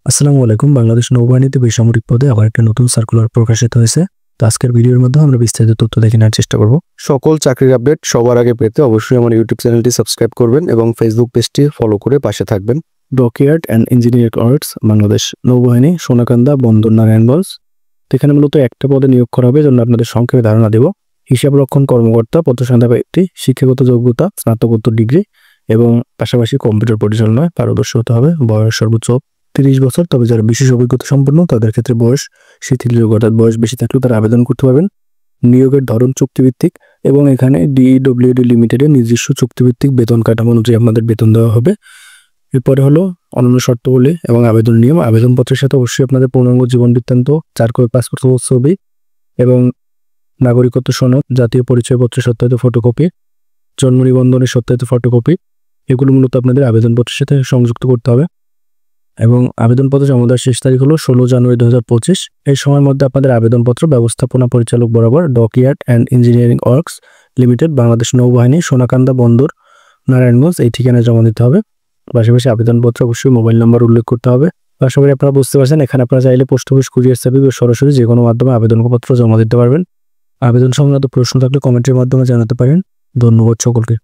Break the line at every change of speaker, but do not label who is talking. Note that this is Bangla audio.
আসসালামু আলাইকুম। বাংলাদেশ নৌবাহিনীতে বেসামরিক পদে আবার একটা নতুন সার্কুলার প্রকাশিত হয়েছে। তো আজকের ভিডিওর মধ্যে আমরা বিস্তারিত তথ্য দেখে নেওয়ার চেষ্টা করব।
সকল চাকরির আপডেট সবার আগে পেতে অবশ্যই আমার ইউটিউব চ্যানেলটি সাবস্ক্রাইব করবেন এবং ফেসবুক পেজটি ফলো করে পাশে থাকবেন।
Dockyard and engineering works, Bangladesh নৌবাহিনী, সোনাকান্দা, বন্দর, নারায়ণগঞ্জ। তো এখানে মূলত একটা পদে নিয়োগ করা হবে, জন্য আপনাদের সংক্ষেপে ধারণা দেব। হিসাব রক্ষণ কর্মকর্তা, পদ সংখ্যা ব্যক্তি, শিক্ষাগত যোগ্যতা স্নাতকোত্তর ডিগ্রি এবং পাশাপাশি কম্পিউটার পরিচালনায় পারদর্শী হতে হবে। বয়স সর্বোচ্চ 30 বছর, তবে যারা বিশেষ অভিজ্ঞতা সম্পন্ন তাদের ক্ষেত্রে বয়স শিথিলযোগ্য, অর্থাৎ বয়স বেশি থাকলেও তারা আবেদন করতে পারবেন। নিয়োগের ধরন চুক্তিভিত্তিক এবং এখানে DWD লিমিটেডের নিজস্ব চুক্তিভিত্তিক বেতন কাঠামো অনুযায়ী আপনাদের বেতন দেওয়া হবে। এরপরে হলো অন্যান্য শর্তাবলী এবং আবেদন নিয়ম। আবেদনপত্রের সাথে অবশ্যই আপনাদের পূর্ণাঙ্গ জীবন বৃত্তান্ত, 4 কপি পাসপোর্ট ছবি এবং নাগরিকত্ব সনদ, জাতীয় পরিচয়পত্রের সত্যায়িত ফটোকপি, জন্ম নিবন্ধনের সত্যায়িত ফটোকপি, এগুলো মূলত আপনাদের আবেদনপত্রের সাথে সংযুক্ত করতে হবে। এবং আবেদনপত্র জমা দেওয়ার শেষ তারিখ হলো 16 জানুয়ারি 2025। এই সময়ের মধ্যে আপনাদের আবেদনপত্র ব্যবস্থাপনা পরিচালক বরাবর dockyard and engineering works limited, Bangladesh নৌবাহিনী, সোনাকান্দা, বন্দর, নারায়ণগঞ্জ এই ঠিকানায় জমা দিতে হবে। পাশাপাশি আবেদনপত্র অবশ্যই মোবাইল নাম্বার উল্লেখ করতে হবে। পাশাপাশি আপনারা বুঝতে পারছেন, এখানে আপনারা চাইলে পোস্ট অফিস, কুরিয়ার সার্ভিস বা সরাসরি যে কোনো মাধ্যমে আবেদনপত্র জমা দিতে পারবেন। আবেদন সংক্রান্ত প্রশ্ন থাকলে কমেন্টের মাধ্যমে জানাতে পারেন। ধন্যবাদ সকলকে।